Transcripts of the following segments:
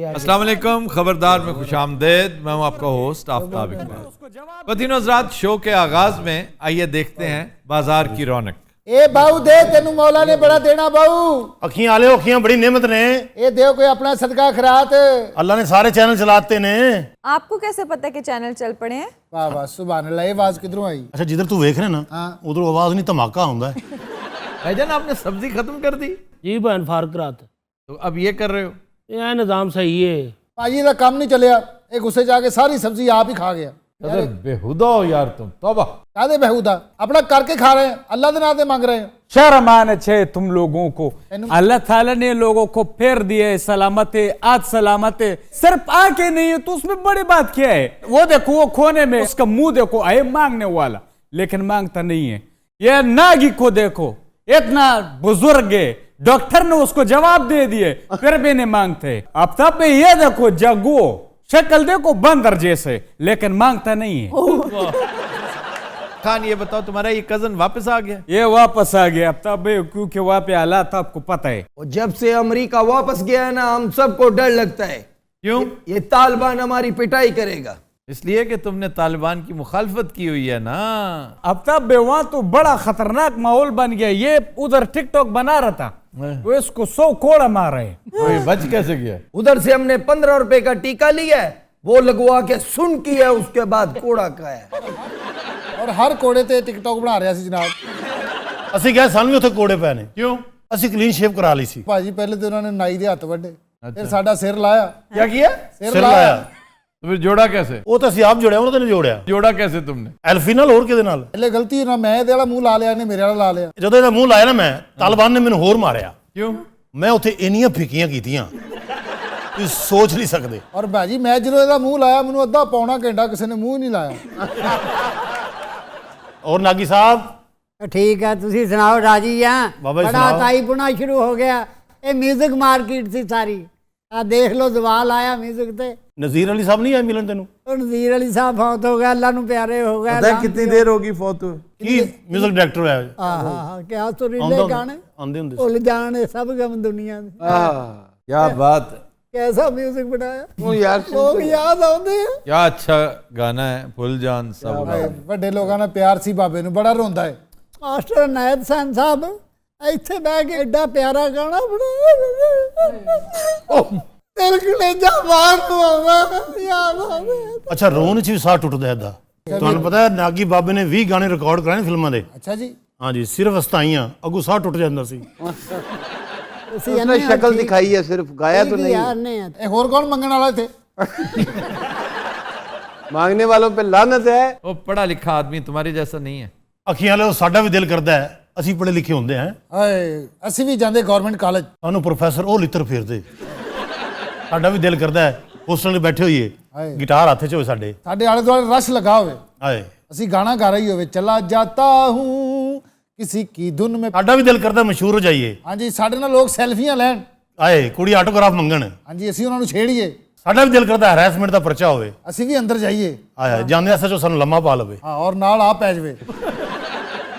अस्सलाम वालेकुम, खबरदार में खुशामदेद। मैं हूं आपका होस्ट आफ्ताब इकबाल। वतीनो हज़रात, शो के आगाज में आइए देखते हैं बाजार की रौनक। ए बाऊ दे तेनू मौला ने बड़ा देना बाऊ। अखियां आले अखियां बड़ी नेमत ने। ए देव कोई अपना सदका खरात। अल्लाह ने सारे चैनल चलाते ने। आपको कैसे पता कि चैनल चल पड़े हैं? वाह वाह सुभान अल्लाह। ये आवाज किधरों आई? अच्छा जिधर तू देख रहे ना उधर आवाज नहीं धमाका होता है। भाईजान, आपने सब्जी खत्म कर दी? जी बहन फारक रात तो अब ये कर रहे हो? यह निज़ाम सही है। भाजी का काम नहीं चलिया, एक गुस्से जाके सारी सब्जी आप ही खा गया। अरे बेहुदा हो यार तुम, तौबा। कादे बेहुदा, अपना करके खा रहे हैं, अल्लाह के नाते मांग रहे हैं। शर्मान अच्छे तुम लोगों को। अल्लाह ताला ने लोगों को फेर दिए, सलामत है, आज सलामत है। सिर्फ आके नहीं है तो उसमें बड़ी बात क्या है? वो देखो, वो खोने में उसका मुंह देखो, आए मांगने वाला लेकिन मांगता नहीं है। ये नागी को देखो, इतना बुजुर्ग है, डॉक्टर ने उसको जवाब दे दिए फिर भी नहीं मांगते। अब तब पे ये देखो जग्गू, शक्ल देखो बंदर जैसे, लेकिन मांगता नहीं है। खान, ये बताओ, तुम्हारा ये कजन वापस आ गया? ये वापस आ गया अब तब, क्योंकि वहां पे हालात आपको पता है। और जब से अमेरिका वापस गया है ना, हम सबको डर लगता है। क्यों? ये तालिबान हमारी पिटाई करेगा। इसलिए कि तुमने तालिबान की मुखालफत की हुई है ना। अब तब वहां तो बड़ा खतरनाक माहौल बन गया। ये उधर टिकटॉक बना रहा था, वो इसको 100 कोड़ा मार रहे। कोई बच कैसे गया? उधर से हमने 15 रुपए का टीका लिया है, वो लगवा के सुन किया, उसके बाद कोड़ा खाया। और हर कोड़े ते टिकटॉक बना रहा सी जनाब। ਅਸੀਂ ਗਏ ਸਾਨੂੰ ਵੀ ਉੱਥੇ ਕੋੜੇ ਪਏ ਨੇ। क्यों? ਅਸੀਂ क्लीन शेव करा ली सी। भाजी पहले तो उन्होंने नाई दे हथ वड्डे, फिर साडा सिर लाया। क्या किया? सिर ਸਿਰ लाया। ਲਾਇਆ। तो फिर जोड़ा कैसे? ਉਹ ਤਾਂ ਅਸੀਂ ਆਪ ਜੋੜਿਆ, ਉਹਨਾਂ ਨੇ ਜੋੜਿਆ। जोड़ा कैसे तुमने? ਐਲਫੀ ਨਾਲ ਹੋਰ ਕਿਹਦੇ ਨਾਲ? पहले गलती ना मैं ਇਹਦੇ ਵਾਲਾ ਮੂੰਹ ਲਾ ਲਿਆ, ਇਹਨੇ ਮੇਰੇ ਵਾਲਾ ਲਾ ਲਿਆ। ਜਦੋਂ ਇਹਦਾ ਮੂੰਹ ਲਾਇਆ ਨਾ ਮੈਂ, ਤਾਲਿਬਾਨ ਨੇ ਮੈਨੂੰ ਹੋਰ ਮਾਰਿਆ। क्यों? ਮੈਂ ਉੱਥੇ ਇੰਨੀਆਂ ਫਿੱਕੀਆਂ ਕੀਤੀਆਂ ਤੁਸੀਂ ਸੋਚ ਨਹੀਂ ਸਕਦੇ। और भाजी मैं ਜਦੋਂ ਇਹਦਾ ਮੂੰਹ ਲਾਇਆ, ਮੈਨੂੰ ਅੱਧਾ ਪੌਣਾ ਘੰਟਾ ਕਿਸੇ ਨੇ ਮੂੰਹ ਨਹੀਂ ਲਾਇਆ। और नागी साहब ठीक है, तुसी सुनाओ? राजी हैं? बाबा जी बड़ा सुनाओ। ताई पुना शुरू हो गया। ये म्यूजिक मार्केट सी सारी, आ देख लो दवाल आया म्यूजिक ते। नज़ीर अली साहब नहीं आए मिलन तेनू? और नज़ीर अली साहब फौत हो गए, अल्लाह नु प्यारे हो गए। पता है कितनी देर होगी फौत हुए? की म्यूजिक डायरेक्टर है? हाँ, क्या सुरीले गाने आंदे हुंदे भुल जाने सब गम दुनिया में। क्या बात है, कैसा म्यूजिक बनाया, यार लोग याद आते हैं। क्या अच्छा गाना है, भूल जान सब। ਵੱਡੇ ਲੋਕਾਂ ਨਾਲ ਪਿਆਰ ਸੀ ਬਾਬੇ ਨੂੰ, ਬੜਾ ਰੋਂਦਾ ਹੈ। मास्टर नायब सन साहब ਇੱਥੇ ਬਹਿ ਕੇ ਐਡਾ ਪਿਆਰਾ ਗਾਣਾ ਬਣਾਇਆ, ਦਿਲ ਕਲੇਜਾ ਬਾਹਰ ਨੂੰ ਆਉਂਦਾ, ਯਾਦ ਆਉਂਦਾ। ਅੱਛਾ, ਰੋਣ ਚ ਵੀ ਸਾਹ ਟੁੱਟਦਾ ਇਹਦਾ। ਤੁਹਾਨੂੰ ਪਤਾ ਹੈ ਨਾਗੀ ਬਾਬੇ ਨੇ 20 ਗਾਣੇ ਰਿਕਾਰਡ ਕਰਾਏ ਨੇ ਫਿਲਮਾਂ ਦੇ। ਅੱਛਾ ਜੀ। ਹਾਂਜੀ, ਸਿਰਫ ਹਸਤਾਈਆਂ, ਅੱਗੋਂ ਸਾਹ ਟੁੱਟ ਜਾਂਦਾ ਸੀ। उसने शक्ल दिखाई है, सिर्फ गाया तो नहीं। ਇਹ ਹੋਰ ਕੌਣ ਮੰਗਣ ਵਾਲਾ ਇੱਥੇ? मांगने वालों पे लानत है। वो पढ़ा लिखा आदमी तुम्हारे जैसा नहीं है। ਅੱਖੀਆਂ ਵਾਲੇ ਸਾਡਾ ਵੀ ਦਿਲ ਕਰਦਾ ਹੈ, ਅਸੀਂ ਪੜ੍ਹੇ ਲਿਖੇ ਹੁੰਦੇ ਹਾਂ। ਹਾਏ, ਅਸੀਂ ਵੀ ਜਾਂਦੇ ਗਵਰਨਮੈਂਟ ਕਾਲਜ। ਸਾਨੂੰ ਪ੍ਰੋਫੈਸਰ ਉਹ ਲਿੱਤਰ ਫੇਰਦੇ। ਸਾਡਾ ਵੀ ਦਿਲ ਕਰਦਾ ਹੈ ਹੋਸਟਲ 'ਚ ਬੈਠੇ ਹੋਈਏ, ਗਿਟਾਰ ਹੱਥ 'ਚ ਹੋਵੇ ਸਾਡੇ, ਸਾਡੇ ਆਲੇ ਦੁਆਲੇ ਰਸ਼ ਲਗਾ ਹੋਵੇ, ਹਾਏ ਅਸੀਂ ਗਾਣਾ ਗਾ ਰਹੀ ਹੋਵੇ, ਚਲਾ ਜਾਤਾ ਹੂੰ किसी की धुन में। ਸਾਡਾ ਵੀ ਦਿਲ ਕਰਦਾ ਮਸ਼ਹੂਰ ਹੋ ਜਾਈਏ। ਹਾਂਜੀ, ਸਾਡੇ ਨਾਲ ਲੋਕ ਸੈਲਫੀਆਂ ਲੈਣ। ਹਾਏ ਕੁੜੀ ਆਟੋਗ੍ਰਾਫ ਮੰਗਣ। ਹਾਂਜੀ, ਅਸੀਂ ਉਹਨਾਂ ਨੂੰ ਛੇੜੀਏ। ਸਾਡਾ ਵੀ ਦਿਲ ਕਰਦਾ ਹੈਰੈਸਮੈਂਟ ਦਾ ਪਰਚਾ ਹੋਵੇ, ਅਸੀਂ ਵੀ ਅੰਦਰ ਜਾਈਏ। ਹਾਏ ਜਾਂਦੇ ਐਸਐਚਓ ਸਾਨੂੰ ਲੰਮਾ ਪਾ ਲਵੇ ਹਾਂ, ਔਰ ਨਾਲ ਆ ਪੈ ਜਾਵੇ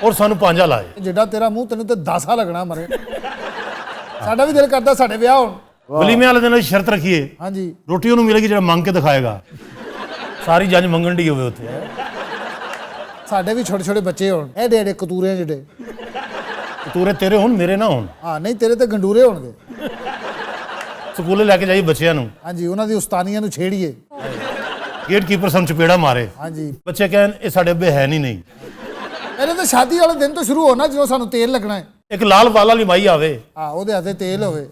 ਔਰ ਸਾਨੂੰ ਪਾਂਜਾ ਲਾਏ। ਜਿੱਡਾ ਤੇਰਾ ਮੂੰਹ, ਤੈਨੂੰ ਤੇ 10 ਲੱਗਣਾ ਮਰੇ। ਸਾਡਾ ਵੀ ਦਿਲ ਕਰਦਾ ਸਾਡੇ ਵਿਆਹ ਹੋਣ। ਵਲੀਮੇ ਵਾਲੇ ਦਿਨ ਸ਼ਰਤ ਰੱਖੀਏ, ਹਾਂਜੀ, ਰੋਟੀ ਉਹਨੂੰ ਮਿਲੇਗੀ ਜਿਹੜਾ ਮੰਗ ਕੇ ਦਿਖਾਏਗਾ। ਸਾਰੀ ਜੰਜ ਮੰਗਣ ਦੀ ਹੋਵੇ ਉੱਥੇ। ਸਾਡੇ ਵੀ ਛੋਟੇ ਛੋਟੇ ਬੱਚੇ ਹੋਣ, ਐਡੇ ਐਡੇ ਕਤੂਰੇ ਜਿਹੜੇ। ਕਤੂਰੇ ਤੇਰੇ ਹੋਣ, ਮੇਰੇ ਨਾ ਹੋਣ। ਹਾਂ ਨਹੀਂ, ਤੇਰੇ ਤੇ ਗੰਡੂਰੇ ਹੋਣਗੇ। ਸਕੂਲੇ ਲੈ ਕੇ ਜਾਈਏ ਬੱਚਿਆਂ ਨੂੰ, ਹਾਂਜੀ, ਉਹਨਾਂ ਦੀ ਉਸਤਾਨੀਆਂ ਨੂੰ ਛੇੜੀਏ। ਗੇਟ ਕੀਪਰ ਸਾਨੂੰ ਚਪੇੜਾ ਮਾਰੇ, ਹਾਂਜੀ, ਬੱਚੇ ਕਹਿਣ ਇਹ ਸਾਡੇ ਅੱਬੇ ਹੈ ਨਹੀਂ। ਪਹਿਲੇ ਤਾਂ ਸ਼ਾਦੀ ਵਾਲੇ ਦਿਨ ਤੋਂ ਸ਼ੁਰੂ ਹੋਣਾ, ਜਦੋਂ ਸਾਨੂੰ ਤੇਲ ਲੱਗਣਾ ਹੈ। ਇੱਕ ਲਾਲ ਵਾਲ ਵਾਲੀ ਮਾਈ ਆਵੇ, ਹਾਂ, ਉਹਦੇ ਹੱਥੇ ਤੇਲ ਹੋਵੇ।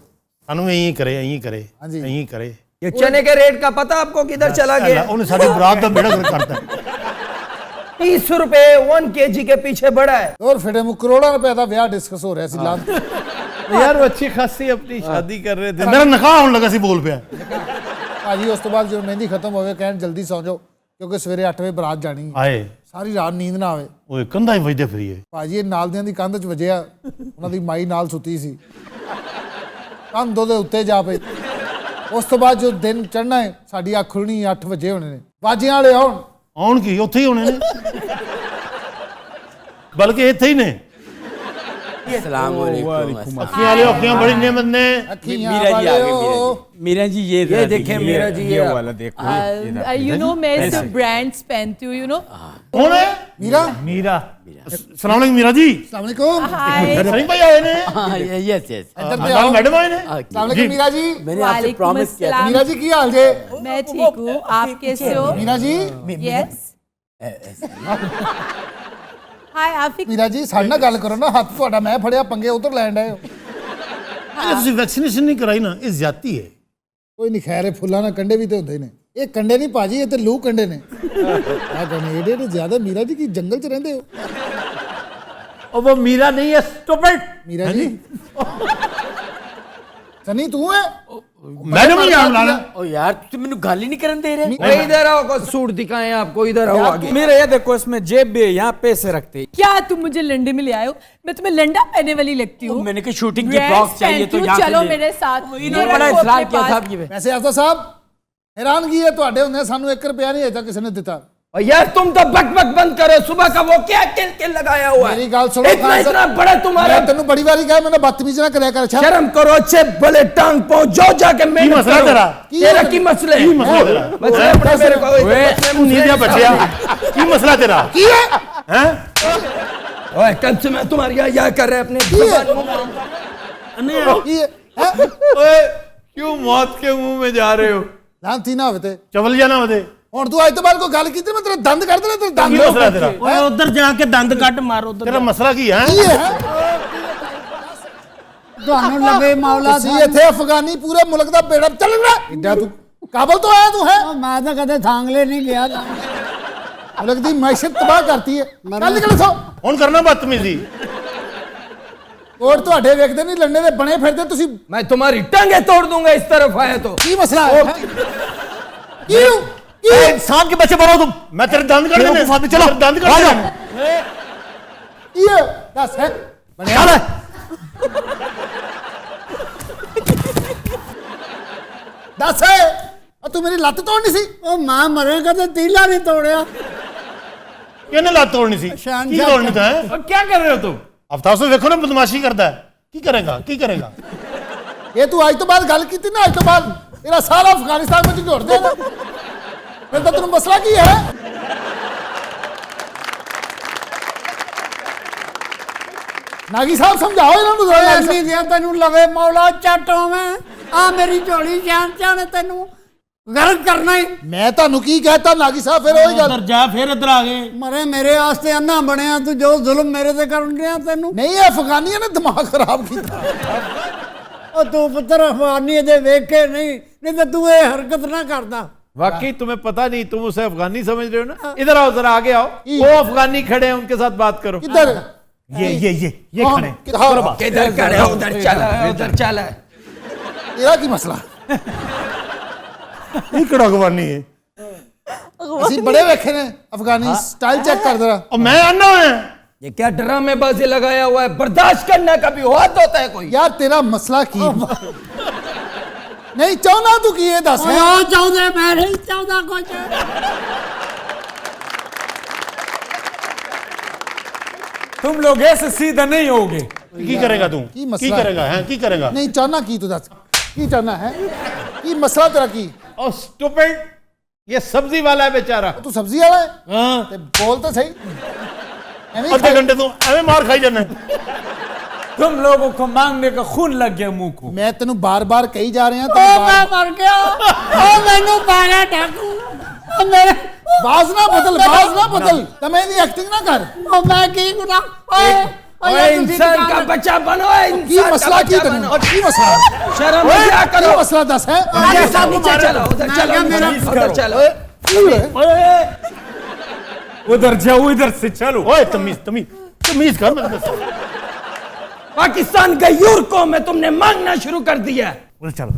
ਸਾਨੂੰ ਇਹੀ ਕਰੇ, ਇਹੀ ਕਰੇ, ਹਾਂਜੀ। ਇਹੀ ਕਰੇ। ये चने के रेट का पता आपको किधर चला गया? ਉਹਨੇ ਸਾਡੀ ਬਰਾਤ ਦਾ ਬੇੜਾ ਗਰਕ ਕਰਤਾ। 30 रुपए 1 kg के पीछे बढ़ा है। और फिर करोड़ों रुपए का ब्याह डिस्कस हो रहा है लान। यार वो अच्छी खासी अपनी शादी कर रहे थे। मेरा निकाह होने लगा सी बोल पे। भाजी उस तो बाद जो मेहंदी खत्म हो गए, कहन जल्दी सौ जाओ क्योंकि सवेरे 8 बजे बरात जानी है। आए सारी रात नींद ना आवे। ओए कंधा ही वजदे फिरिए। भाजी ये नाल दियां दी कंध च वजया, उन्हां दी माई नाल सुती सी, कंध ओदे उत्ते जा पई। उस तो बाद जो दिन चढ़ना है, साडी अख खुलनी 8 बजे होने ने, बाजियां वाले आउण की उत्थे ही होने ने, बल्कि इत्थे ही ने। अस्सलाम वालेकुम। अखियां वाले अखियां बड़ी नेमत ने। अखियां मीरा जी आ गए, वाले मीरा जी ये देखें मीरा जी, ये वाला देखो। यू नो मैं सिर्फ ब्रांड्स पहनती हूँ, यू नो। कौन है? मीरा मीरा। अस्सलाम वालेकुम मीरा जी। अस्सलाम वालेकुम। हाय, सलीम भाई आए ने। Yes yes. इधर पे अदाल आओ। मैडम आए ने। अस्सलाम वालेकुम मीरा जी। मैंने आपसे वालेकुम प्रॉमिस किया था। अस्सलाम। मीरा जी की हाल जे? मैं ठीक हूँ, आप कैसे हो? मीरा जी, यस। हाय आफिक। मीरा जी ਸਾਡੇ ਨਾਲ ਗੱਲ ਕਰੋ ਨਾ, ਹੱਥ ਤੁਹਾਡਾ ਮੈਂ ਫੜਿਆ, ਪੰਗੇ ਉਧਰ ਲੈਣ ਡਏ ਹੋ। अरे ਤੁਸੀਂ ਵੈਕਸੀਨੇਸ਼ਨ ਨਹੀਂ ਕਰਾਈ ਨਾ, ਇਹ ਜ਼ਿਆਦਤੀ ਹੈ। ਕੋਈ ਨਹੀਂ, ਖੈਰ ਇਹ ਫੁੱਲਾਂ ਨਾਲ ਕੰਡੇ ਵੀ ਤੇ ਹੁੰਦੇ ਨੇ। ਇਹ ਕੰਡੇ ਨਹੀਂ ਭਾਜੀ, ਇਹ ਤੇ ਲੂ ਕੰਡੇ ਨੇ। ਆ ਕੰਡੇ ਏਡੇ ਜ਼ਿਆਦਾ। ਮੀਰਾ ਜੀ ਕੀ ਜੰਗਲ 'ਚ ਰਹਿੰਦੇ ਹੋ? और वो मीरा नहीं है, स्टूपिड। मीरा जी सनी तू है? मैडम ही नाम लाना। ओ यार तुम मैंने गाली नहीं करने दे रहे। भाई इधर आओ, को सूट दिखाएं आपको, इधर आओ आगे। मेरा ये देखो, इसमें जेब भी है, यहाँ पैसे रखते। क्या तुम मुझे लंडे में ले आए हो? मैं तुम्हें लंडा पहनने वाली लगती हूँ। मैंने कहा शूटिंग की Brands ब्लॉग चाहिए तो पहनती हूँ, यहाँ से चलो ले। मेरे साथ। इन्होंने बड़ा रखो इसरार अपने किया पास। साहब ये। वैसे आफता साहब हैरानगी है ਤੁਹਾਡੇ ਹੁੰਦੇ ਸਾਨੂੰ 1 रुपया नहीं अजा किसी ने दिता। और यार तुम तो बक बक बंद करो, सुबह का वो क्या किल किल लगाया हुआ है। मेरी गाल सुनो, इतना खान साहब। इतना बड़ा तुम्हारा। मैं तेनू बड़ी बारी कहा मैंने बदतमीजी ना करया कर। अच्छा शर्म करो, अच्छे भले टांग पाओ, जाओ जाके मैं मसला तेरा? तेरा की मसले की मसला तेरा? मसले अपने मेरे को तू नींद जा बच्चिया। की मसला तेरा? की है? हैं? ओए कब से मैं तुम्हारी यह कर रहे अपने की है? जुबान की है? हैं? ओए, क्यों मौत के मुंह में जा रहे हो? ਲਾਂਤੀ ਨਾ ਹੋਵੇ ਤੇ चवल जाना वदे। ਹੁਣ ਤੂੰ ਅੱਜ ਤੋਂ ਬਾਅਦ ਕੋਈ ਗੱਲ ਕੀਤੀ ਮੈਂ ਤੇਰੇ ਦੰਦ ਕੱਢ ਦੇਣਾ। ਤੇਰੇ ਦੰਦ की मसला तेरा? ओए उधर जाके दंद कट मारो उधर। तेरा मसला की है? ਕੀ ਹੈ? ਤੁਹਾਨੂੰ ਲਵੇ ਮੌਲਾ ਅਸੀਂ ਇੱਥੇ ਅਫਗਾਨੀ ਪੂਰੇ ਮੁਲਕ ਦਾ ਬੇੜਾ ਚੱਲ ਰਿਹਾ। ਇੱਡਾ ਤੂੰ ਕਾਬਲ ਤੋਂ ਆਇਆ ਤੂੰ ਹੈ? ਮੈਂ ਤਾਂ ਕਦੇ ਥਾਂਗਲੇ ਨਹੀਂ ਗਿਆ। ਮੁਲਕ ਦੀ ਮਾਇਸ਼ਤ ਤਬਾਹ ਕਰਤੀ ਹੈ। ਕੱਲ ਨਿਕਲ ਸੋ ਹੁਣ ਕਰਨਾ ਬਦਤਮੀਜ਼ੀ। ਕੋਟ ਤੁਹਾਡੇ ਵੇਖਦੇ ਨਹੀਂ ਲੰਡੇ ਦੇ ਬਣੇ ਫਿਰਦੇ ਤੁਸੀਂ। मैं तुम्हारी टांगे तोड़ दूंगा इस तरफ आए तो। ਕੀ ਮਸਲਾ ਹੈ? ਕਿਉਂ इंसान के बच्चे बनो तुम। मैं तेरे दंद काट देने। चलो दंद काट देने। ਕੀ ਹੈ? ਦੱਸ ਹੈ ਬਣਿਆ ਲੈ। ਦੱਸ ਆ ਤੂੰ ਮੇਰੀ ਲੱਤ ਤੋੜਨੀ ਸੀ? ਉਹ ਮਾਂ ਮਰੇਗਾ ਤੇ ਤੀਲਾ ਨਹੀਂ ਤੋੜਿਆ। किन्ने लात तोड़नी सी? की तोड़नी था? और क्या कर रहे हो तुम? अवतार से देखो ना बदमाशी करता है। की करेगा? की करेगा? ਇਹ ਤੂੰ ਅੱਜ ਤੋਂ ਬਾਅਦ ਗੱਲ ਕੀਤੀ ਨਾ, ਅੱਜ ਤੋਂ ਬਾਅਦ ਤੇਰਾ ਸਾਰਾ ਅਫਗਾਨਿਸਤਾਨ ਵਿੱਚ ਝੋੜ ਦੇਗਾ। ਫਿਰ ਤਾਂ ਤੈਨੂੰ ਮਸਲਾ ਕੀ ਹੈ? ਨਾਗੀ ਸਾਹਿਬ ਸਮਝਾਓ ਇਹਨਾਂ ਨੂੰ ਜ਼ਰਾ। ਐਸੀ ਦਿਆਂ ਤੈਨੂੰ ਲਵੇ ਮੌਲਾ ਚੱਟੋ ਮੈਂ ਆ ਮੇਰੀ ਝੋਲੀ ਜਾਣ ਚਾਣੇ ਤੈਨੂੰ ਗਰਕ ਕਰਨਾ ਹੀ। ਮੈਂ ਤੁਹਾਨੂੰ ਕੀ ਕਹਿਤਾ ਨਾਗੀ ਸਾਹਿਬ? ਫਿਰ ਉਹੀ ਗੱਲ। उधर जा फिर इधर आ गए। ਮਰੇ ਮੇਰੇ ਵਾਸਤੇ ਅੰਨਾ ਬਣਿਆ ਤੂੰ, ਜੋ ਜ਼ੁਲਮ ਮੇਰੇ ਤੇ ਕਰਨ ਰਿਹਾ ਤੈਨੂੰ। ਨਹੀਂ ਇਹ ਅਫਗਾਨੀਆਂ ਨੇ ਦਿਮਾਗ ਖਰਾਬ ਕੀਤਾ। ਉਹ ਤੂੰ ਪੁੱਤਰ ਅਫਗਾਨੀ ਦੇ ਵੇਖ ਕੇ ਨਹੀਂ ਤਾਂ ਤੂੰ ਇਹ ਹਰਕਤ ਨਾ ਕਰਦਾ। वाकई तुम्हें पता नहीं, तुम उसे अफगानी समझ रहे हो ना? इधर आओ, जरा आगे आओ। वो अफगानी खड़े हैं, उनके साथ बात करो। किधर? ये खड़े। किधर करे उधर चला उधर चला। तेरा की मसला? ये कड़ा अगवानी है। ਅਸੀਂ ਬੜੇ ਵੇਖੇ ਨੇ ਅਫਗਾਨੀ ਸਟਾਈਲ ਚੈੱਕ ਕਰ ਜਰਾ। और मैं आना है। ये क्या ड्रामेबाजी लगाया हुआ है? बर्दाश्त करने का भी हद होता है कोई? यार तेरा मसला की नहीं चाहना तू की ये दस है? ਉਹ ਚਾਹੁੰਦੇ ਮੈਂ ਨਹੀਂ ਚਾਹੁੰਦਾ ਕੁਝ। तुम लोग ऐसे सीधा नहीं होगे। की करेगा तू? की की मसला करेगा? हैं? की करेगा? नहीं चाहना की तू दस की चाहना है? की मसला तेरा की? और स्टूपिड, ये सब्जी वाला है बेचारा। तू सब्जी वाला है ते बोल तो सही। एवें आधे खा- घंटे तो एवं मार खाई जाना। तुम लोगों को मांगने का खून लग गया मुंह को। मैं तेन बार बार कही जा रहा ਉਹ ਮੈਂ ਮਰ ਗਿਆ। ਉਹ ਮੈਨੂੰ ਪਾਗਲ ਠਾਕੂ। ਉਹ ਮੇਰੇ बाज ना बदल, बाज ना बदल। तमें दी एक्टिंग ना कर। ਉਹ मैं की गुनाह। ओए ओए इंसान का बच्चा बनो। की इंसान का मसला की बच्चा तेन? बनो। की मसला? शर्म क्या करो? की मसला दस है? ऐसा नीचे चलो, उधर चलो, उधर चलो। उधर जाओ, इधर से चलो। ओए तमीज तमीज तमीज कर। मैं बस पाकिस्तान के यूर को में तुमने मांगना शुरू कर दिया। उधर चलो।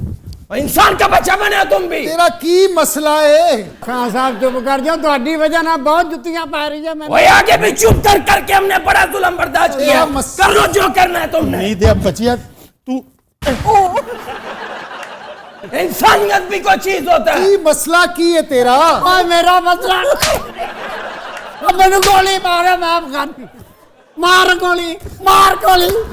और इंसान का बच्चा बने तुम भी। तेरा की मसला है? ਖਾਨ ਸਾਹਿਬ ਚੁੱਪ ਕਰ ਜਾਓ, ਤੁਹਾਡੀ ਵਜ੍ਹਾ ਨਾਲ ਬਹੁਤ ਜੁੱਤੀਆਂ ਪੈ ਰਹੀਆਂ ਮੈਨੂੰ। ओए आगे भी चुप कर करके हमने बड़ा जुल्म बर्दाश्त किया। तेरा मस- कर लो जो करना है तुमने। नहीं दे बचिया तू। इंसानियत भी कोई चीज होता है। की मसला की है तेरा? ਓਏ ਮੇਰਾ ਮਸਲਾ। ਉਹ ਮੈਨੂੰ ਗੋਲੀ ਮਾਰੇ ਮੈਂ ਅਫਗਾਨੀ। मार गोली।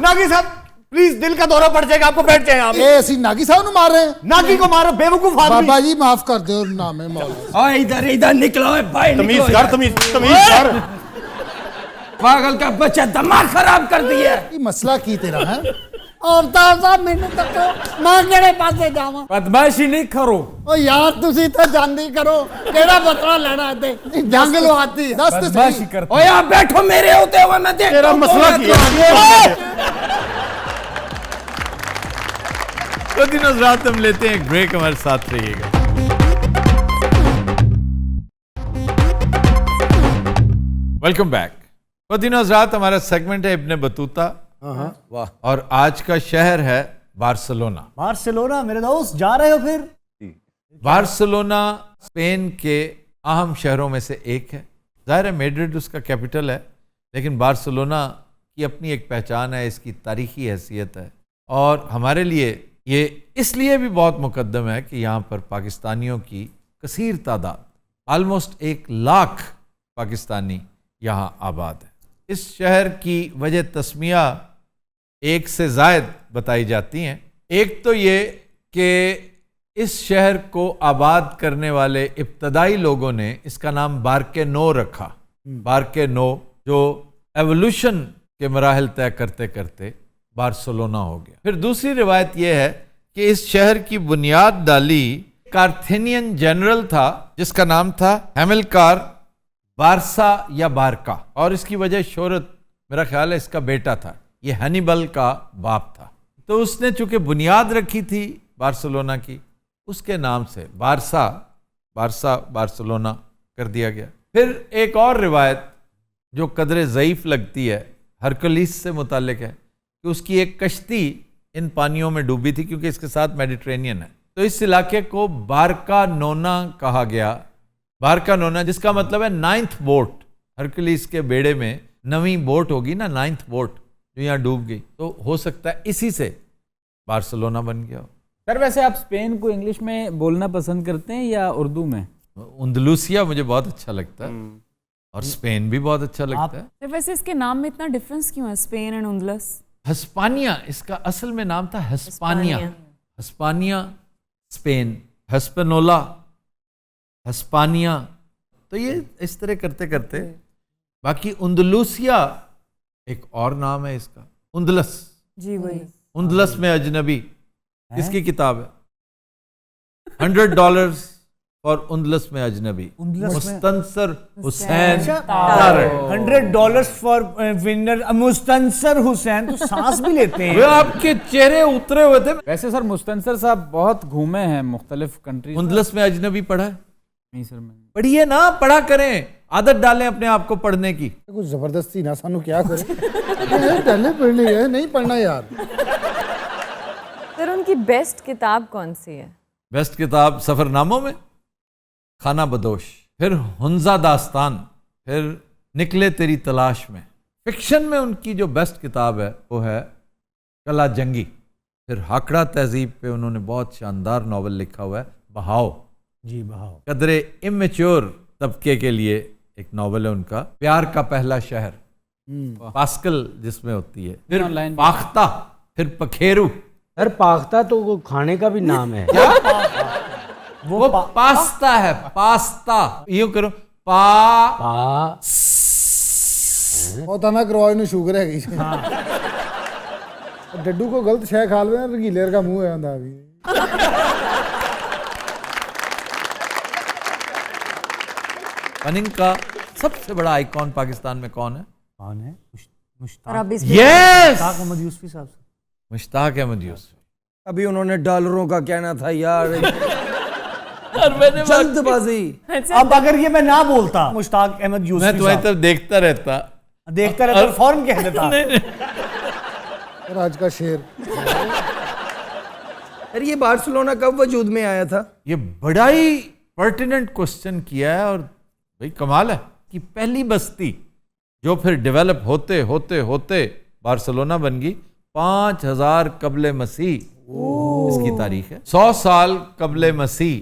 नागी साहब प्लीज, दिल का दौरा पड़ जाएगा आपको, बैठ जाए आप। ਇਹ ਅਸੀਂ ਨਾਗੀ ਸਾਹਿਬ ਨੂੰ ਮਾਰ ਰਹੇ ਹਾਂ? नागी को मारो बेवकूफ आदमी। ਬਾਬਾ ਜੀ ਮਾਫ ਕਰ ਦਿਓ, ਨਾਮੇ ਮੌਲਾ। और इधर निकलो है भाई, तमीज निकलो कर, इधर। तमीज कर। पागल का बच्चा दिमाग खराब कर दिया। ਇਹ ਮਸਲਾ ਕੀ ਤੇਰਾ ਹੈ? औरतां मैनू तको, मैं केड़े पासे जावां? बदमाशी नहीं करो। ओ यार तुसी तो जानदी करो, केड़ा बतला लेना इत्थे, जंग लवाती है। ਦੱਸ ਤੇ बदमाशी ਸਹੀ। करते ओ यार बैठो मेरे होते हुए, मैं देखता तेरा हूं मसला कौन क्या है। तो दिनों रात हम लेते हैं एक ब्रेक, हमारे साथ रहिएगा। Welcome back. तो दिनों रात हमारा सेगमेंट है इब्ने बतूता, वाह। और आज का शहर है बार्सिलोना। बार्सिलोना मेरे दोस्त, जा रहे हो फिर? बार्सिलोना स्पेन के अहम शहरों में से एक है। जाहिर है मैड्रिड उसका कैपिटल है, लेकिन बार्सिलोना की अपनी एक पहचान है, इसकी तारीखी हैसियत है, और हमारे लिए ये इसलिए भी बहुत मुकद्दम है कि यहाँ पर पाकिस्तानियों की कसीर तादाद, ऑलमोस्ट 1 लाख पाकिस्तानी यहाँ आबाद है। इस शहर की वजह तस्मिया एक से ज़ायद बताई जाती हैं। एक तो ये कि इस शहर को आबाद करने वाले इब्तदाई लोगों ने इसका नाम बारके नो रखा। बारके नो, जो एवोल्यूशन के मराहल तय करते करते बार्सिलोना हो गया। फिर दूसरी रिवायत यह है कि इस शहर की बुनियाद डाली कार्थेनियन जनरल था, जिसका नाम था हैमिलकार बारसा या बारका, और इसकी वजह शोहरत मेरा ख्याल है इसका बेटा था, ये हनीबल का बाप था। तो उसने चूंकि बुनियाद रखी थी बार्सिलोना की, उसके नाम से बारसा बार्सिलोना कर दिया गया। फिर एक और रिवायत जो कदरे ज़ईफ़ लगती है, हरकुलिस से मुतालिक है कि उसकी एक कश्ती इन पानियों में डूबी थी, क्योंकि इसके साथ मेडिटेरेनियन है। तो इस इलाके को बारका नोना कहा गया। बारका नोना जिसका मतलब है 9th बोट। हरकुलिस के बेड़े में 9वीं बोट होगी ना, 9th बोट जो यहाँ डूब गई, तो हो सकता है इसी से बार्सिलोना बन गया हो। सर वैसे आप स्पेन को इंग्लिश में बोलना पसंद करते हैं या उर्दू में? उंदलूसिया मुझे बहुत अच्छा लगता है, और स्पेन भी बहुत अच्छा लगता है। तो वैसे इसके नाम में इतना डिफरेंस क्यों है, स्पेन एंड उंदलस? हस्पानिया इसका असल में नाम था, हस्पानिया। हस्पानिया स्पेन, हस्पनोला हस्पानिया, तो ये इस तरह करते करते, बाकी उंदलूसिया एक और नाम है इसका, उंदलस। जी वही। उंदलस में अजनबी किसकी किताब है? $100 और उंदलस में अजनबी, मुस्तंसर हुसैन तारड़। $100 for winner Mustansar Hussain. तो सांस भी लेते हैं। वे आपके चेहरे उतरे हुए थे। वैसे सर मुस्तंसर साहब बहुत घूमे हैं मुख्तलिफ कंट्रीज। उंदलस में अजनबी पढ़ा है? नहीं सर मैंने। पढ़िए ना, पढ़ा करें, आदत डालें अपने आप को पढ़ने की। कुछ जबरदस्ती ना, सानू क्या करे। पहले पढ़नी है, नहीं पढ़ना यार। सर उनकी बेस्ट किताब कौन सी है? बेस्ट किताब सफरनामों में खाना बदोश, फिर हुंजा दास्तान, फिर निकले तेरी तलाश में। फिक्शन में उनकी जो बेस्ट किताब है वो है कला जंगी। फिर हाकड़ा तहजीब पे उन्होंने बहुत शानदार नावल लिखा हुआ है, बहाव। जी बहाव। कदरे इमेच्योर तबके के लिए एक नावल है उनका, प्यार का पहला शहर, पास्कल जिसमें होती है। फिर पाख्ता, फिर पखेरू। सर पाख्ता तो वो खाने का भी नाम है। वो पास्ता है, पास्ता। यूं करो, पा पता ना करवाओ, इन्हें शुगर है। डड्डू को गलत शह खा लो, रंगीले का मुंह है अंदा भी। फनिंग का सबसे बड़ा आइकॉन पाकिस्तान में कौन है? कौन है? यस, अहमद यूसुफी साहब। मुश्ताक अहमद यूसुफ। अभी उन्होंने डॉलरों का कहना था यार। जल्दबाजी। अब अगर ये मैं ना बोलता मुश्ताक अहमद यूसुफी, मैं तुम्हारी तरफ देखता रहता फौरन कह देता। आज का शेर। अरे ये बार्सिलोना कब वजूद में आया था? ये बड़ा ही पर्टिनेंट क्वेश्चन किया है, और भाई कमाल है कि पहली बस्ती जो फिर डेवलप होते होते होते बार्सिलोना बन गई 5000 कबले मसीह इसकी तारीख है। 100 साल कबले मसीह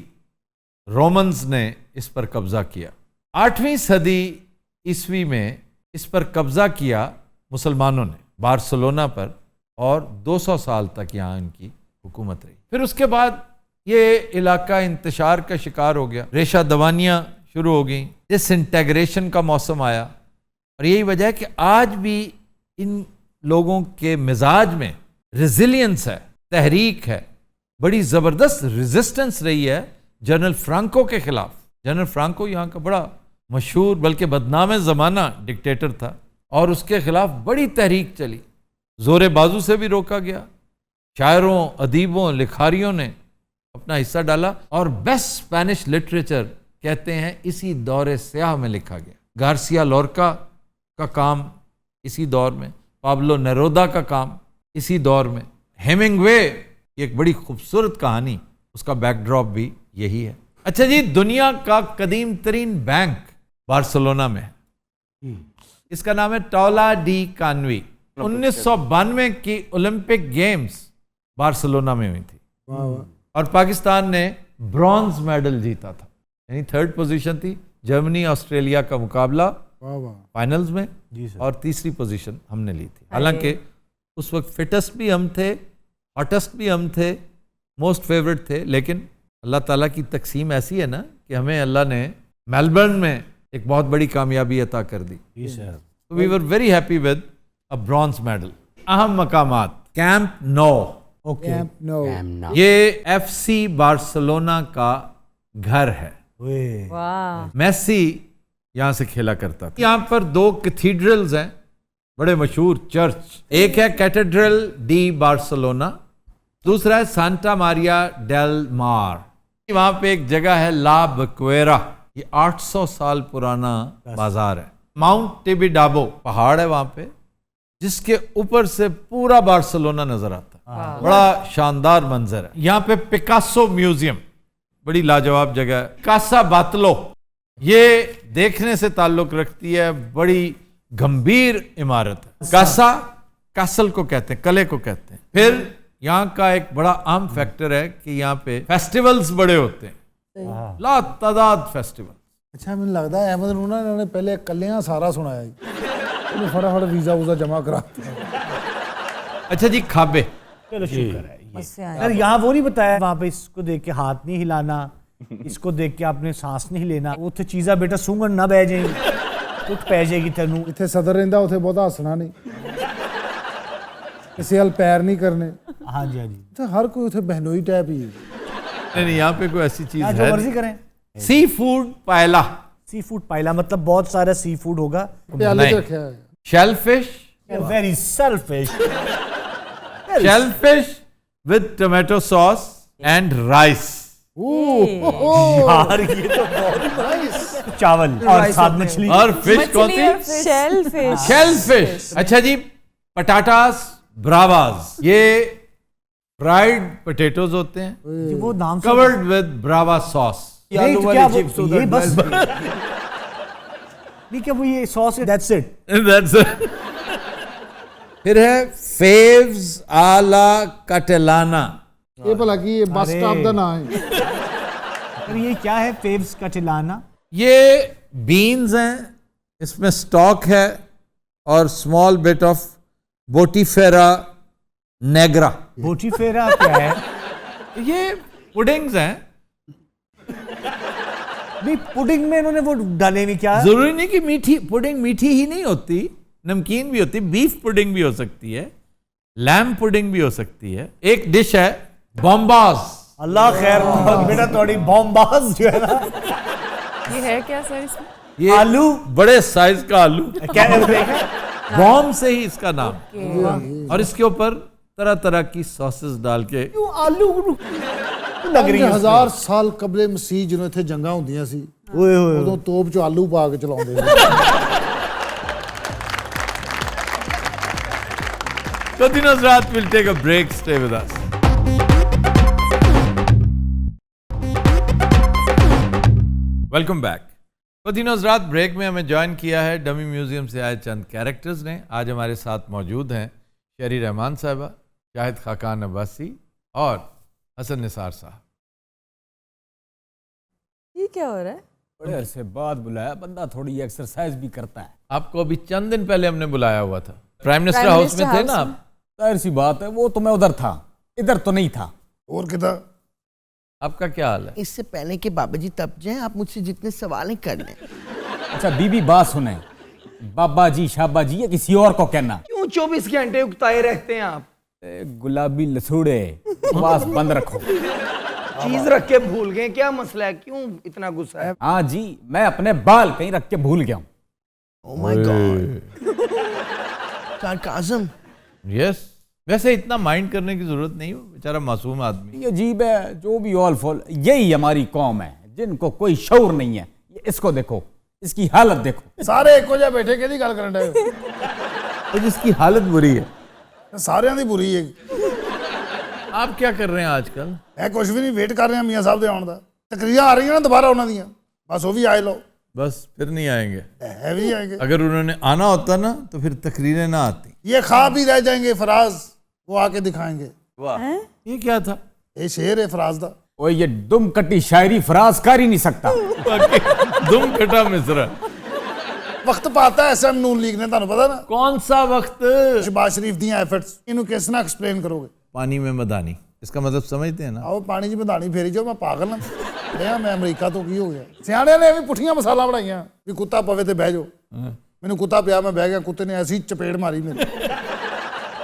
रोमन्स ने इस पर कब्जा किया। 8वीं सदी ईस्वी में इस पर कब्जा किया मुसलमानों ने बार्सिलोना पर, और 200 साल तक यहाँ इनकी हुकूमत रही। फिर उसके बाद ये इलाका इंतशार का शिकार हो गया, रेशा दवानियाँ शुरू हो गई, डिसइंटेग्रेशन का मौसम आया। और यही वजह है कि आज भी इन लोगों के मिजाज में रेजिलियंस है, तहरीक है, बड़ी ज़बरदस्त रेजिस्टेंस रही है जनरल फ्रांको के खिलाफ। जनरल फ्रांको यहाँ का बड़ा मशहूर बल्कि बदनाम ज़माना डिक्टेटर था, और उसके खिलाफ बड़ी तहरीक चली, ज़ोरे बाजू से भी रोका गया, शायरों, अदीबों, लिखारियों ने अपना हिस्सा डाला, और बेस्ट स्पेनिश लिटरेचर कहते हैं इसी दौरे स्याह में लिखा गया। गार्सिया लोरका का काम इसी दौर में, पाब्लो नेरूदा का काम इसी दौर में, हेमिंग्वे की एक बड़ी खूबसूरत कहानी, उसका बैकड्रॉप भी यही है। अच्छा जी, दुनिया का कदीम तरीन बैंक बार्सिलोना में है, इसका नाम है टौला डी कानवी। 1992 की ओलंपिक गेम्स बार्सिलोना में हुई थी, और पाकिस्तान ने ब्रॉन्ज मेडल जीता था, यानी 3rd पोजीशन थी। जर्मनी ऑस्ट्रेलिया का मुकाबला फाइनल्स में, और 3री पोजीशन हमने ली थी। हालांकि उस वक्त फिटेस्ट भी हम थे, हॉटेस्ट भी हम थे, मोस्ट फेवरेट थे, लेकिन अल्लाह ताला की तकसीम ऐसी है ना कि हमें अल्लाह ने मेलबर्न में एक बहुत बड़ी कामयाबी अता कर दी। तो we were very happy with a bronze medal. अहम मकामात, कैंप नो, ये FC बार्सिलोना का घर है। वाह। मेसी यहाँ से खेला करता था। यहाँ पर 2 कैथीड्रल्स हैं, बड़े मशहूर चर्च। एक है कैथेड्रल डी बार्सिलोना, दूसरा है सांता मारिया डेल मार। वहां पे एक जगह है ला बक्वेरा, ये 800 साल पुराना बाजार है। माउंट टिबिडाबो पहाड़ है वहां पे, जिसके ऊपर से पूरा बार्सिलोना नजर आता है। बड़ा शानदार मंजर है। यहाँ पे पिकासो म्यूजियम, बड़ी लाजवाब जगह है। कासा बातलो, ये देखने से ताल्लुक रखती है, बड़ी गंभीर इमारत है। कासा कासल को कहते हैं, किले को कहते हैं। फिर यहाँ का एक बड़ा अहम फैक्टर है कि यहाँ पे फेस्टिवल्स बड़े होते हैं, ला तादाद फेस्टिवल। अच्छा, मैंने लगता है अहमद नूना ने पहले कलियां सारा सुनाया जी, फटाफट वीजा वूजा जमा करा। अच्छा जी, खाबे, चलो शुक्र है। यार यहाँ वो नहीं बताया, वहाँ पे इसको देख के हाथ नहीं हिलाना, इसको देख के आपने सांस नहीं लेना, उत्थे चीज़ा बेटा सूंघन ना बह जाएगी, कुछ पै जाएगी तेनू। इतने सदर रहिंदा, उथे बहुत हसना नहीं, किसी हल पैर नहीं करने। हाँ जी, हाँ जी, तो हर कोई उथे बहनोई टाइप ही है। नहीं, यहाँ पे कोई ऐसी चीज है, जो मर्जी करें। सी फूड पायला, सी फूड पायला मतलब बहुत सारा सी फूड होगा। प्याले रखा है। Shellfish, very selfish, shellfish with tomato sauce and rice. यार ये तो बहुत चावल और साथ मछली और फिश कौन सी? शेलफिश। शेलफिश। अच्छा जी, पटाटास ब्रावास, ये फ्राइड पोटैटोज होते हैं, वो नाम कवर्ड विद ब्रावा सॉस। आलू वाली चिप्स ये बस नहीं क्या वो ये सॉस है, दैट्स इट, दैट्स इट। फिर है फेव्स आला कटेलाना। ये भला कि ये बस स्टॉप का नाम है। पर ये क्या है फेव्स कटेलाना? ये बीन्स हैं, इसमें स्टॉक है, और स्मॉल बिट ऑफ बोटीफेरा नेग्रा। बोटीफेरा क्या है? ये पुडिंग्स हैं। नहीं, पुडिंग में इन्होंने वो डाले नहीं क्या? जरूरी नहीं कि मीठी पुडिंग मीठी ही नहीं होती, नमकीन भी होती, बीफ पुडिंग भी हो सकती है, लैम पुडिंग भी हो सकती है। एक डिश है बॉम्बास। अल्लाह खैर बेटा, थोड़ी बॉम्बास जो है ना, ये है क्या सर इसमें? ये आलू, बड़े साइज का आलू, क्या बॉम्ब से ही इसका नाम। और इसके ऊपर तरह तरह की सॉसेस डाल के। आलू लग रही है। 1000 साल कबले मसीह ਜਦੋਂ ਇੱਥੇ ਜੰਗਾਂ ਹੁੰਦੀਆਂ ਸੀ, ਓਏ ਹੋਏ ਉਦੋਂ ਤੋਪ 'ਚ ਆਲੂ ਪਾ ਕੇ ਚਲਾਉਂਦੇ ਸੀ। Continuous Raat will take a break. Stay with us. Welcome back. continuous रात ब्रेक में हमें ज्वाइन किया है डमी म्यूजियम से आए चंद कैरेक्टर्स ने। आज हमारे साथ मौजूद हैं शहरी रहमान साहिबा, शाहिद खाकान अब्बासी और हसन निसार साहब। ये क्या हो रहा है? बड़े अरसे बाद बुलाया, बंदा थोड़ी एक्सरसाइज भी करता है। आपको अभी चंद दिन पहले हमने बुलाया हुआ था, प्राइम मिनिस्टर हाउस में थे ना आप? जाहिर सी बात है, वो तो मैं उधर था, इधर तो नहीं था। और कितना आपका क्या हाल है? इससे पहले कि बाबा जी तब जाए, आप मुझसे जितने सवाल कर लें। अच्छा बीबी बात सुने, बाबा जी शाबा जी या किसी और को कहना। क्यों 24 घंटे उकताए रहते हैं आप? गुलाबी लसूड़े, बस बंद रखो। चीज रख के भूल गए, क्या मसला है, क्यों इतना गुस्सा है? हाँ जी, मैं अपने बाल कहीं रख के भूल गया हूँ। Oh my God. Sarcasm. Yes, वैसे इतना माइंड करने की जरूरत नहीं हो, बेचारा मासूम आदमी। ये अजीब है, जो भी ऑल फॉल, यही हमारी कौम है जिनको कोई शऊर नहीं है। इसको देखो, इसकी हालत देखो। सारे एको जिहा बैठे किहदी गल करन डे हो? तो जिसकी हालत बुरी है, सारिਆਂ ਦੀ बुरी है। आप क्या कर रहे हैं आजकल? मैं कुछ भी नहीं, वेट कर रहे हैं मियाँ साहब दे आउण दा। तकरीरां आ रही ना दोबारा उन्हां दियां, बस वो भी आए लो। बस फिर नहीं आएंगे। है भी आएंगे। अगर उन्होंने आना होता ना तो फिर तकरीरें ना आती। ये ख्वाब भी रह जाएंगे फराज, वो आके दिखाएंगे। वाह, ये क्या था? ये शेर है फराज दा। ओए ये दुम कटी शायरी फराज कर ही नहीं सकता। दुम कटा मिसरा। वक्त पाता है एसएम नून लीग ने, तुहानू पता ना? कौन सा वक्त? शहबाज शरीफ दी एफर्ट्स, इनू किस ना एक्सप्लेन करोगे? पानी में मदानी, इसका मतलब समझते हैं ना? आओ पानी च मधानी फेरी जाओ, मैं पागल हाँ। मैं अमरीका तो की हो गया? सियाणिया ने भी पुठियां मसाला बनाइया भी कुत्ता पवे ते बह जाओ। मैनू कुत्ता पिया, मैं बह गया, कुत्ते ने ऐसी चपेड़ मारी मेरे।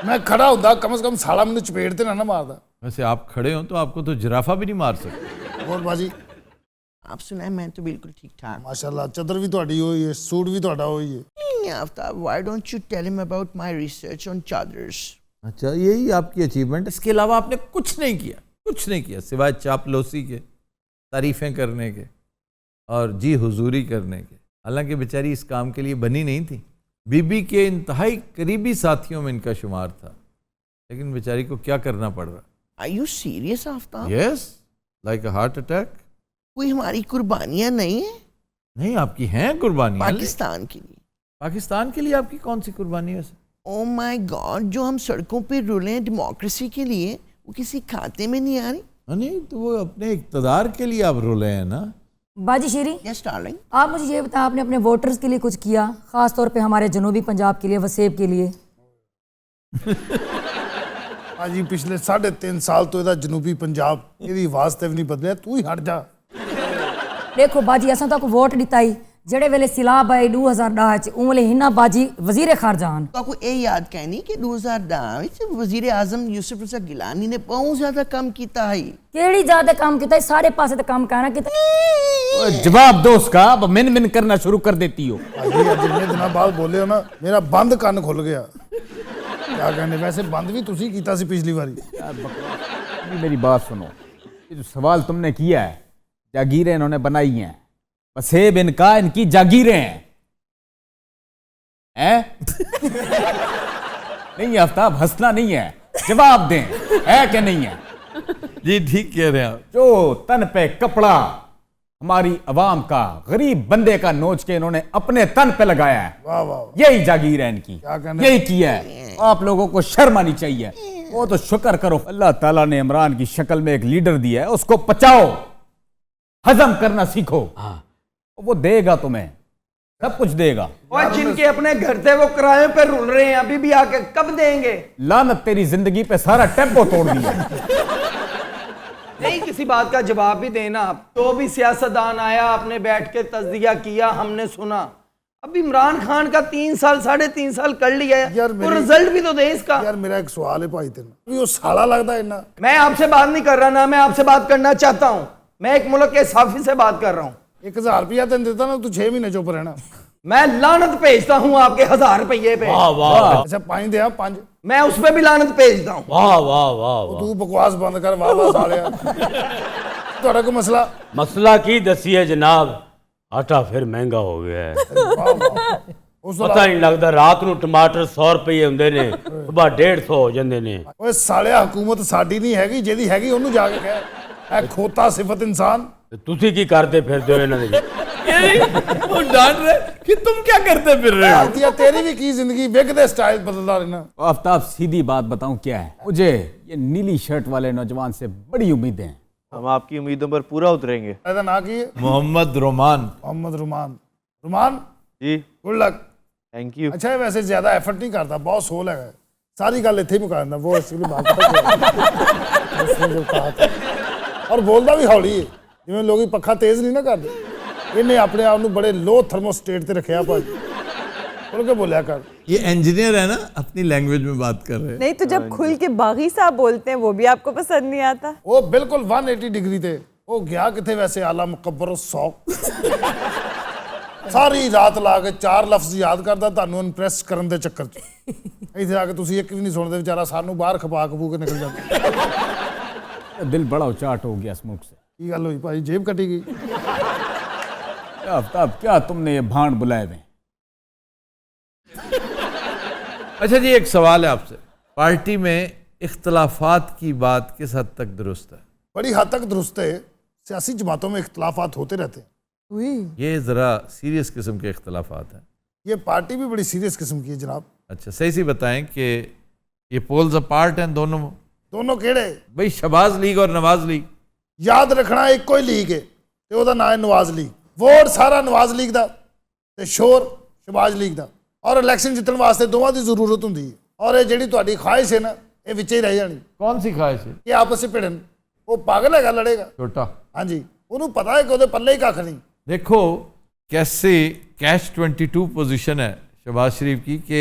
मैं खड़ा होता, कम से कम साला मैंने चपेड़ ते ना मारदा। वैसे आप खड़े हो तो आपको तो जिराफा भी नहीं मार सकते। और बाजी आप सुनाए, मैं तो बिल्कुल ठीक ठाक। माशाल्लाह, चदर भी तुहाडी होई है, सूट भी तुहाडा होई है। नहीं Aftab, why don't you tell him about my research on chadars? अच्छा, यही आपकी अचीवमेंट? इसके अलावा आपने कुछ नहीं किया? कुछ नहीं किया सिवाय चापलूसी के, तारीफें करने के और जी हुजूरी करने के। हालांकि बेचारी इस काम के लिए बनी नहीं थी, बीबी के इंतहाई करीबी साथियों में इनका शुमार था, लेकिन बेचारी को क्या करना पड़ रहा। Are you serious Aftab? Yes, like a heart attack. कोई हमारी कुर्बानियां नहीं है? नहीं, आपकी हैं कुर्बानियां। पाकिस्तान के लिए। पाकिस्तान के लिए आपकी कौन सी कुर्बानी है? ओह माय गॉड, जो हम सड़कों पे रुले डेमोक्रेसी के लिए, वो किसी खाते में नहीं आ रही। नहीं तो वो अपने इक़्तिदार के लिए आप रोले हैं ना। बाजी शेरी, यस डार्लिंग। आप मुझे ये बताएं, आपने अपने वोटर्स के लिए कुछ किया, खास तौर पे हमारे जनूबी पंजाब के लिए, वसेब के लिए? जी पिछले 3.5 साल तो ਇਹਦਾ जनूबी पंजाब ਇਹਦੀ आवाज ਤੇ भी नहीं बदलिया, तू ही हट जा। देखो बाजी, असां तो वोट दिता ही जेड़े वेले सिलाब आई 2010 च, उन वेले हिना बाजी वजीर खारजा आन। तो आपको ये याद कहनी कि 2010 में वजीर आजम यूसुफ रजा गिलानी ने बहुत ज्यादा काम किया है। केड़ी ज्यादा काम किया? सारे पासे तो काम करना किया। जवाब दो उसका, अब मिन मिन करना शुरू कर देती हो। जितने दिनों बाद बोले हो ना, मेरा बंद कान खुल गया। क्या कहने, वैसे बंद भी तुसी कीता सी पिछली बारी। मेरी बात सुनो, ये जो सवाल तुमने किया है, जागीरें इन्होंने बनाई हैं, वसेब इनका, इनकी जागीरें हैं? नहीं आफ्ताब, हंसना नहीं है, जवाब दें, है कि नहीं है? जी ठीक कह रहे हैं आप। जो तन पे कपड़ा हमारी अवाम का, गरीब बंदे का नोच के इन्होंने अपने तन पे लगाया है, वाह वाह, यही जागीर है इनकी, यही किया है। आप लोगों को शर्म आनी चाहिए। वो तो शुक्र करो, अल्लाह ताला ने इमरान की शक्ल में एक लीडर दिया है, उसको पचाओ, हजम करना सीखो। वो देगा तुम्हें, सब कुछ देगा। और जिनके अपने घर थे वो किराए पे रुल रहे हैं, अभी भी आके कब देंगे? लानत तेरी जिंदगी पे, सारा टेम्पो तोड़ दिया। नहीं, किसी बात का जवाब भी देना आप। तो भी सियासतदान आया, आपने बैठ के तज्जिया किया, हमने सुना। अब इमरान खान का 3 साल 3.5 साल कर लिया है, तो रिजल्ट भी तो दे इसका। यार मेरा एक सवाल है भाई, तेरा वो साला लगता है ना। मैं आपसे बात नहीं कर रहा ना, मैं आपसे बात करना चाहता हूँ। मैं एक मुल्क के साफी से बात कर रहा हूँ। 1000 रुपया तेन देता ना, तू 6 महीने चुप रहना। मैं लानत भेजता हूँ आपके 1000 रुपये पे। वाह वाह, अच्छा 5 दे, 5 मैं उस पर भी लानत भेजता हूँ। वाह वाह वाह। तू बकवास बंद कर, वाह वाह सालिया। थोड़ा को मसला मसला की दसी है जनाब, आटा फिर महंगा हो गया है। पता नहीं लगता, रात ਨੂੰ टमाटर 100 रुपये ਹੁੰਦੇ ਨੇ, ਸੁਬਾ 150 ਹੋ ਜਾਂਦੇ ਨੇ। ਓਏ ਸਾਲਿਆ, ਹਕੂਮਤ ਸਾਡੀ ਨਹੀਂ ਹੈਗੀ, ਜਿਹਦੀ ਹੈਗੀ ਉਹਨੂੰ ਜਾ ਕੇ ਕਹਿ, ਇਹ ਖੋਤਾ ਸਿਫਤ ਇਨਸਾਨ। ਤੁਸੀਂ ਕੀ ਕਰਦੇ ਫਿਰਦੇ ਹੋ ਇਹਨਾਂ ਦੇ? वो डांट रहे कि तुम क्या करते फिर रहे हो? दिया तेरी भी की जिंदगी, विग दे स्टाइल बदलता रहना। आफ्ताब, सीधी बात बताऊं क्या है, मुझे ये नीली शर्ट वाले नौजवान से बड़ी उम्मीदें हैं। हम आपकी उम्मीदों पर पूरा उतरेंगे। ऐसा ना की Mohammad Roman. Mohammad Ruman. Ruman ji, good luck. Thank you. अच्छा है वैसे ज्यादा एफर्ट नहीं करता, बहुत सोल है, सारी गल इत्थे ही मुका दिंदा वो एक्चुअली बात उसने जो कहा था। और बोलदा भी हौली है, जिवें लोग पक्खा तेज नहीं ना करते, इन्हें अपने आप नूं बड़े लो थर्मोस्टेट ते रखिया भाजी, बोल के बोलिया कर। ये इंजीनियर है ना, अपनी लैंग्वेज में बात कर रहे हैं। नहीं तो जब खुल के बागी साहब बोलते हैं वो भी आपको पसंद नहीं आता? वो बिल्कुल 180 डिग्री थे, वो गया किथे वैसे आला मुकब्बर 100 सारी रात ला के 4 लफ्ज याद करदा ਤੁਹਾਨੂੰ ਇੰਪ੍ਰੈਸ ਕਰਨ ਦੇ ਚੱਕਰ 'ਚ, ਇੱਥੇ ਆ ਕੇ ਤੁਸੀਂ ਇੱਕ ਵੀ ਨਹੀਂ ਸੁਣਦੇ, ਵਿਚਾਰਾ ਸਾਨੂੰ ਬਾਹਰ ਖਪਾ ਖਪੂ ਕੇ ਨਿਕਲ ਜਾਂਦਾ। दिल बड़ा उचाट हो गया स्मोक से। ਕੀ ਗੱਲ ਹੋਈ ਭਾਈ, जेब कटी गई? आफ्ताब क्या तुमने ये भांड बुलाए हुए? अच्छा जी, एक सवाल है आपसे, पार्टी में इख्तलाफात की बात किस हद तक दुरुस्त है? बड़ी हद तक दुरुस्त है, सियासी जमातों में इख्तलाफात होते रहते हैं। ये ज़रा सीरियस किस्म के इख्तलाफात हैं। ये पार्टी भी बड़ी सीरियस किस्म की है जनाब। अच्छा, सही सी बताएं कि ये पोल्स अपार्ट हैं दोनों केड़े? भाई शहबाज लीग और नवाज लीग। याद रखना एक कोई लीग है ते ओहदा नाम है नवाज लीग, वोट सारा नवाज लीग दा ते शोर शहबाज लीग दा, और इलैक्शन जितने वास्ते दोवां दी जरूरत हुंदी है, और ये जिहड़ी तुहाडी ख्वाहिश है ना, ये विच ही रह जानी। कौन सी ख्वाहिश है? कि आपस में भिड़न, वो पागल हैगा, लड़ेगा छोटा। हाँ जी, उन्होंने पता है कि ओहदे पल्ले ही कख नहीं। देखो कैसे कैश 22 पोजीशन है शहबाज शरीफ की, कि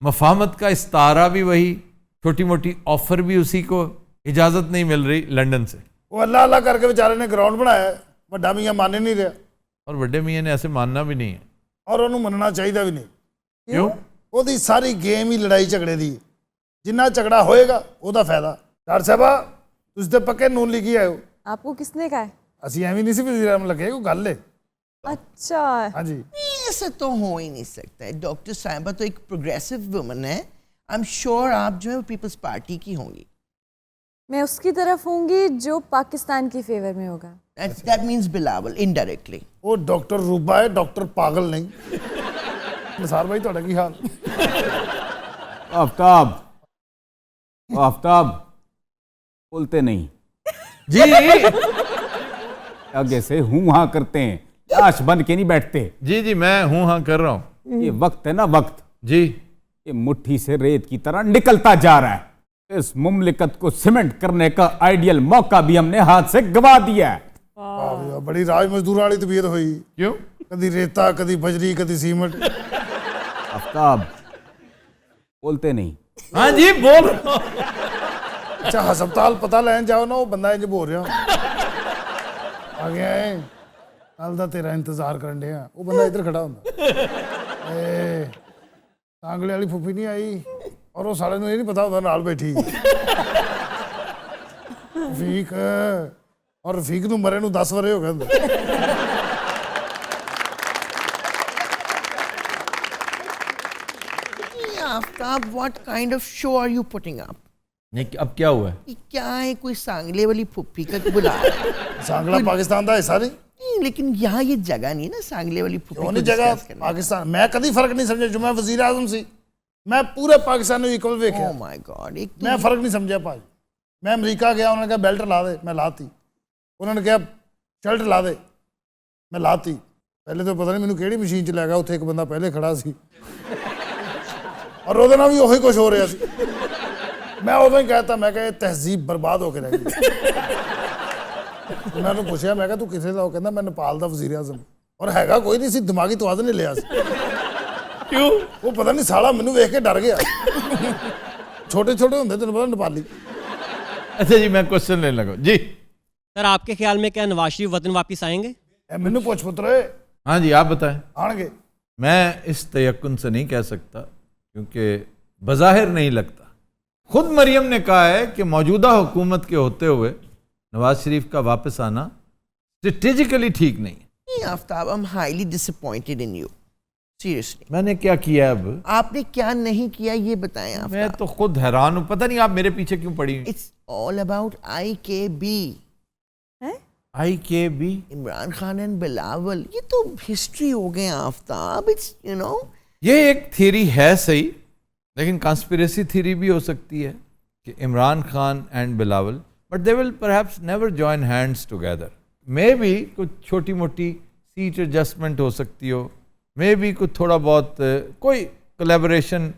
मफाहमत का इस्तारा भी वही, छोटी मोटी ऑफर भी उसी को, इजाज़त नहीं मिल रही लंदन से। वो अल्लाह अल्लाह करके बेचारे ने ग्राउंड बनाया, वड्डा मियाँ मान नहीं रहा, और बड़े मियाँ ने ऐसे मानना भी नहीं है, और उन्होंने मनना चाहिए भी नहीं। क्यों? ਉਹਦੀ ਸਾਰੀ ਗੇਮ ਹੀ ਲੜਾਈ ਝਗੜੇ ਦੀ ਹੈ, ਜਿੰਨਾ ਝਗੜਾ ਹੋਏਗਾ ਉਹਦਾ ਫਾਇਦਾ। ਡਾਕਟਰ ਸਾਹਿਬਾ ਤੁਸੀਂ ਤੇ ਪੱਕੇ ਨੂਨ ਲਿਖੀ ਆਏ ਹੋ। आपको किसने कहा है? ਅਸੀਂ ਐਵੇਂ ਨਹੀਂ ਸੀ ਵਜ਼ੀਰ ਆਜ਼ਮ ਲੱਗੇ, ਕੋਈ ਗੱਲ ਹੈ। अच्छा हाँ जी, ऐसा तो हो ही नहीं सकता है। डॉक्टर साहिबा तो एक प्रोग्रेसिव वुमन है, आई एम श्योर आप जो है वो पीपल्स पार्टी की होंगी। मैं उसकी तरफ होंगी जो पाकिस्तान की फेवर में होगा। That means Bilawal indirectly. वो डॉक्टर रूबा है, डॉक्टर पागल नहीं। निसार भाई ਤੁਹਾਡਾ ਕੀ हाल? आफ्ताब बोलते नहीं जी। आगे से हूँ हाँ करते हैं, लाश बन के नहीं बैठते। जी जी, मैं हूँ हाँ कर रहा हूँ। ये वक्त है ना, वक्त जी, ये मुट्ठी से रेत की तरह निकलता जा रहा है। इस मुमलिकत को सीमेंट करने का आइडियल मौका भी हमने हाथ से गवा दिया है। बड़ी राज मजदूर वाली तबीयत हुई। क्यों? कदी रेता, कदी बजरी, कदी सीमेंट। आफ्ताब बोलते नहीं। हाँ जी बोल रहा हूं। अच्छा हस्पताल पता लैन जाओ ना, वो बंदा इंज बोल रहा आ गया है, कल दा तेरा इंतजार करन डे, वो बंदा इधर खड़ा हुंदा। सांगले वाली फुफी नहीं आई, और वो साले नूं ये नहीं पता होंदा नाल बैठी रफीक, और रफीक नूं मरे नूं 10 वरे हो गए हुंदे। Aftab, what kind of show are you putting up? नहीं, अब क्या हुआ है? ये क्या है, कोई सांगले वाली फुप्पी का बुला रहा है? सांगला पाकिस्तान का हिस्सा नहीं? नहीं, लेकिन यहाँ ये जगह नहीं है ना सांगले वाली फुप्पी क्यों नहीं जगह? पाकिस्तान मैं कभी फर्क नहीं समझा, जो मैं वजीर आजम सी, मैं पूरे पाकिस्तान में इक्वल वेख्या। Oh my God, एक मैं फर्क नहीं समझा भाई। मैं अमेरिका गया, उन्होंने कहा बेल्ट ला दे, मैं लाती। उन्होंने कहा शर्ट ला दे, मैं लाती। पहले तो पता नहीं मैंने केड़ी मशीन च लै गया, उत्थे एक बंदा पहले खड़ा सी, और ਉਹਦੇ ਨਾਲ ਵੀ ਉਹੀ ਕੁਝ ਹੋ ਰਿਹਾ ਸੀ। मैं उदों ही कहता, मैं कहा तहजीब बर्बाद होकर रह गई। मैं पूछा, मैं तू किसे का? कहता मैं नेपाल का वजीर आजम, और हैगा कोई नहीं सी, दिमागी तवाज़ नहीं लिया। क्यों? वो पता नहीं साला मैनू वेख के डर गया। छोटे छोटे होंगे तेन पता नेपाली। अच्छा जी, मैं क्वेश्चन लेने लगा जी। सर आपके ख्याल में क्या नवाज शरीफ वतन वापस आएंगे? मैनू पूछ पुत्र। हाँ जी, आप बताएं। आएंगे? मैं इस तयक्कुन से नहीं कह सकता, क्योंकि बज़ाहिर नहीं लगता। खुद मरियम ने कहा है कि मौजूदा हुकूमत के होते हुए नवाज शरीफ का वापस आना स्ट्रेटेजिकली ठीक नहीं है। Aftab, I am highly disappointed in you, seriously. मैंने क्या किया? अब आपने क्या नहीं किया ये बताएं आफ्ताब। मैं तो खुद हैरान हूं, पता नहीं आप मेरे पीछे क्यों पड़ी हुई। It's all about IKB। IKB? Imran Khan and Bilawal, ये तो हिस्ट्री हो गए आफ्ताब। इट्स यू नो, ये एक थ्योरी है सही, लेकिन कॉन्स्पिरेसी थ्योरी भी हो सकती है कि Imran Khan and Bilawal, but they will perhaps never join hands together. May be कुछ छोटी मोटी सीट एडजस्टमेंट हो सकती हो, मे भी कुछ थोड़ा बहुत कोई कोलैबोरेशन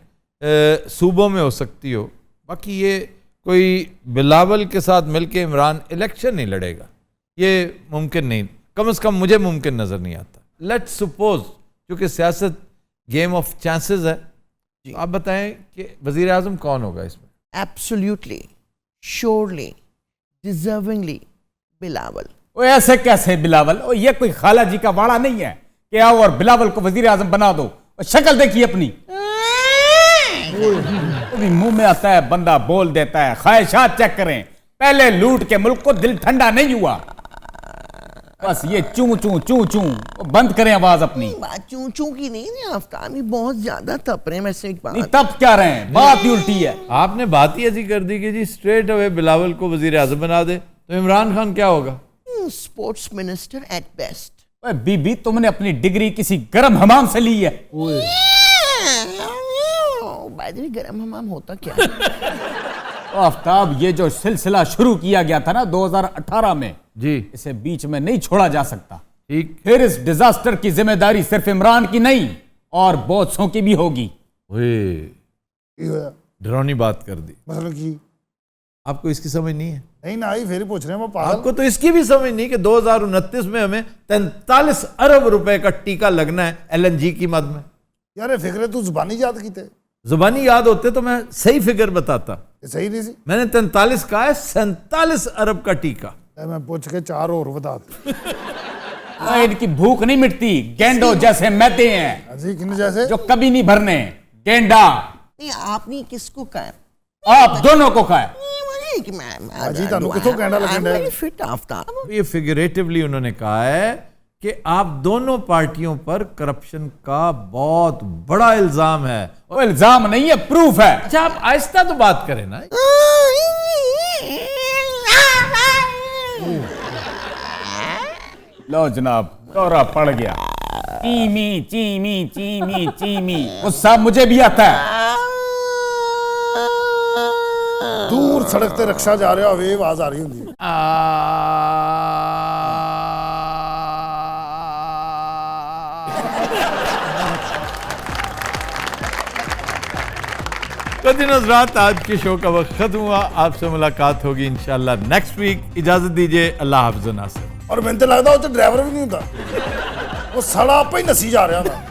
सूबों में हो सकती हो, बाकी ये कोई बिलावल के साथ मिलके इमरान इलेक्शन नहीं लड़ेगा, ये मुमकिन नहीं, कम से कम मुझे मुमकिन नज़र नहीं आता। लेट्स सपोज, क्योंकि सियासत गेम ऑफ चांसेस है, तो आप बताएं कि वजीर आज़म कौन होगा इसमें? Absolutely, surely, deservingly Bilawal. वो ऐसे कैसे बिलावल? ओ ये कोई खाला जी का वाड़ा नहीं है कि आओ और बिलावल को वजीर आजम बना दो। और शक्ल देखिए अपनी, भी मुंह में आता है बंदा बोल देता है। ख्वाहिशात चेक करें, पहले लूट के मुल्क को दिल ठंडा नहीं हुआ। बस ये चू चू चू चू, बंद करें आवाज अपनी। बात चू चू की नहीं आफ्ताब, ये बहुत ज्यादा तप रहे हैं। वैसे एक बात नहीं तप क्या रहे हैं, बात ही उल्टी है। आपने बात ही ऐसी कर दी कि जी स्ट्रेट अवे बिलावल को वजीर आजम बना दे, तो इमरान खान क्या होगा? Sports minister at best. बीबी तुमने अपनी डिग्री किसी गर्म हमाम से ली है। बाय द वे गर्म हमाम होता क्या है? आफ्ताब, ये जो सिलसिला शुरू किया गया था ना 2018 में जी, इसे बीच में नहीं छोड़ा जा सकता। ठीक, फिर इस डिजास्टर की जिम्मेदारी सिर्फ इमरान की नहीं और बहुत सौ की भी होगी। डरावनी बात कर दी। मतलब कि आपको इसकी समझ नहीं है? नहीं ना आई, फिर पूछ रहे हैं वो पागल। आपको तो इसकी भी समझ नहीं कि 2029 में हमें 43 अरब रुपए का टीका लगना है LNG की मद में। यार फिक्र तू जुबानी याद कीते, जुबानी याद होते तो मैं सही फिगर बताता। सही नहीं सी, मैंने 43 कहा है, 47 अरब का टीका। मैं पूछ के 4 और बता। इनकी भूख नहीं मिटती, गेंडो जैसे मैदे हैं जी, किन जैसे जो कभी नहीं भरने। गेंडा नहीं, आपने किसको कहा? आप दोनों को कहा। ये फिगरेटिवली उन्होंने कहा है कि आप दोनों पार्टियों पर करप्शन का बहुत बड़ा इल्जाम है। वो इल्जाम नहीं है, प्रूफ है। अच्छा आप आहिस्ता तो बात करें ना। लो जनाब, दौरा पड़ गया। चीमी चीमी चीमी चीमी, गुस्सा मुझे भी आता है। दूर सड़क ते रक्षा जा रहा होवे, आवाज आ रही होंगी। तो दिन हज़रात, आज के शो का वक्त खत्म हुआ। आपसे मुलाकात होगी इंशाल्लाह नेक्स्ट वीक। इजाजत दीजिए, अल्लाह हाफ़िज़ नासिर। और मैंने तो लगता वो तो ड्राइवर भी नहीं होता, वो सड़ा आप ही नसी जा रहा था।